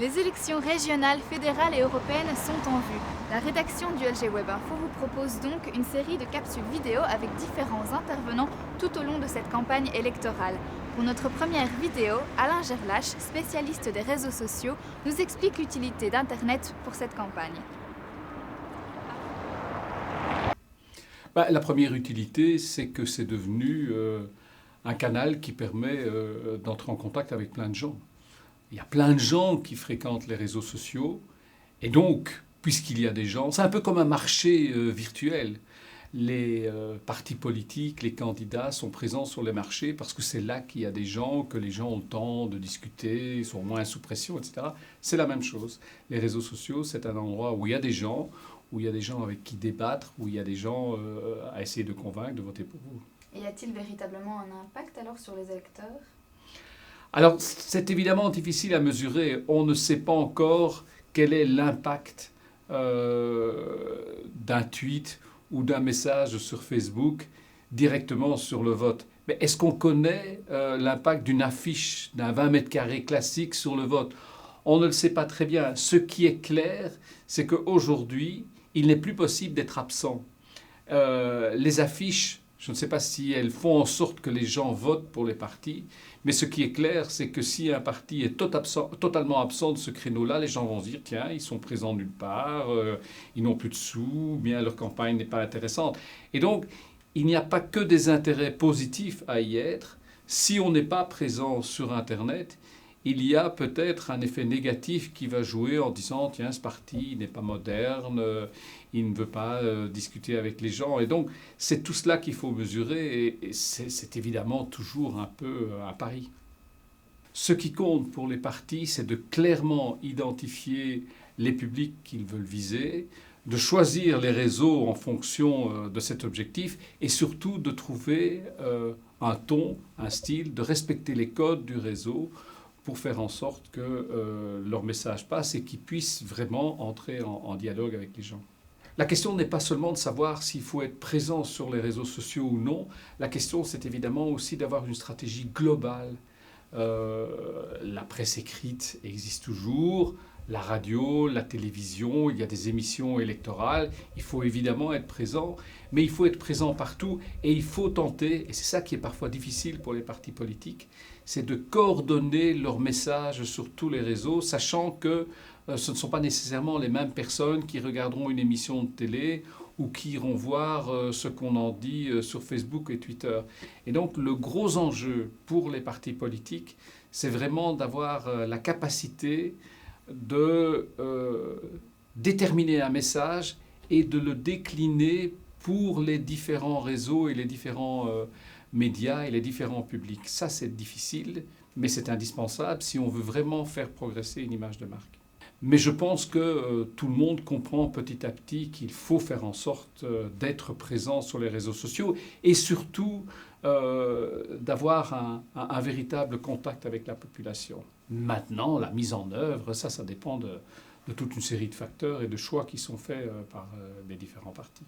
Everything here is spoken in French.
Les élections régionales, fédérales et européennes sont en vue. La rédaction du LG Web Info vous propose donc une série de capsules vidéo avec différents intervenants tout au long de cette campagne électorale. Pour notre première vidéo, Alain Gerlache, spécialiste des réseaux sociaux, nous explique l'utilité d'Internet pour cette campagne. La première utilité, c'est que c'est devenu un canal qui permet d'entrer en contact avec plein de gens. Il y a plein de gens qui fréquentent les réseaux sociaux. Et donc, puisqu'il y a des gens, c'est un peu comme un marché virtuel. Les partis politiques, les candidats sont présents sur les marchés parce que c'est là qu'il y a des gens, que les gens ont le temps de discuter, sont moins sous pression, etc. C'est la même chose. Les réseaux sociaux, c'est un endroit où il y a des gens, avec qui débattre, où il y a des gens à essayer de convaincre de voter pour vous. Et y a-t-il véritablement un impact alors sur les électeurs ? Alors, c'est évidemment difficile à mesurer. On ne sait pas encore quel est l'impact d'un tweet ou d'un message sur Facebook directement sur le vote. Mais est-ce qu'on connaît l'impact d'une affiche d'un 20 mètres carrés classique sur le vote ? On ne le sait pas très bien. Ce qui est clair, c'est qu'aujourd'hui, il n'est plus possible d'être absent. Les affiches, je ne sais pas si elles font en sorte que les gens votent pour les partis, mais ce qui est clair, c'est que si un parti est totalement absent de ce créneau-là, les gens vont se dire, tiens, ils sont présents nulle part, ils n'ont plus de sous, bien leur campagne n'est pas intéressante. Et donc, il n'y a pas que des intérêts positifs à y être. Si on n'est pas présent sur Internet, il y a peut-être un effet négatif qui va jouer en disant, tiens, ce parti n'est pas moderne, il ne veut pas discuter avec les gens. Et donc, c'est tout cela qu'il faut mesurer et c'est évidemment toujours un peu un pari. Ce qui compte pour les partis, c'est de clairement identifier les publics qu'ils veulent viser, de choisir les réseaux en fonction de cet objectif et surtout de trouver un ton, un style, de respecter les codes du réseau pour faire en sorte que leur message passe et qu'ils puissent vraiment entrer en dialogue avec les gens. La question n'est pas seulement de savoir s'il faut être présent sur les réseaux sociaux ou non. La question, c'est évidemment aussi d'avoir une stratégie globale. La presse écrite existe toujours, la radio, la télévision, il y a des émissions électorales. Il faut évidemment être présent, mais il faut être présent partout et il faut tenter, et c'est ça qui est parfois difficile pour les partis politiques, c'est de coordonner leurs messages sur tous les réseaux, sachant que ce ne sont pas nécessairement les mêmes personnes qui regarderont une émission de télé ou qui iront voir ce qu'on en dit sur Facebook et Twitter. Et donc le gros enjeu pour les partis politiques, c'est vraiment d'avoir la capacité de déterminer un message et de le décliner pour les différents réseaux et les différents médias et les différents publics. Ça, c'est difficile, mais c'est indispensable si on veut vraiment faire progresser une image de marque. Mais je pense que tout le monde comprend petit à petit qu'il faut faire en sorte d'être présent sur les réseaux sociaux et surtout d'avoir un véritable contact avec la population. Maintenant, la mise en œuvre, ça dépend de toute une série de facteurs et de choix qui sont faits par les différents partis.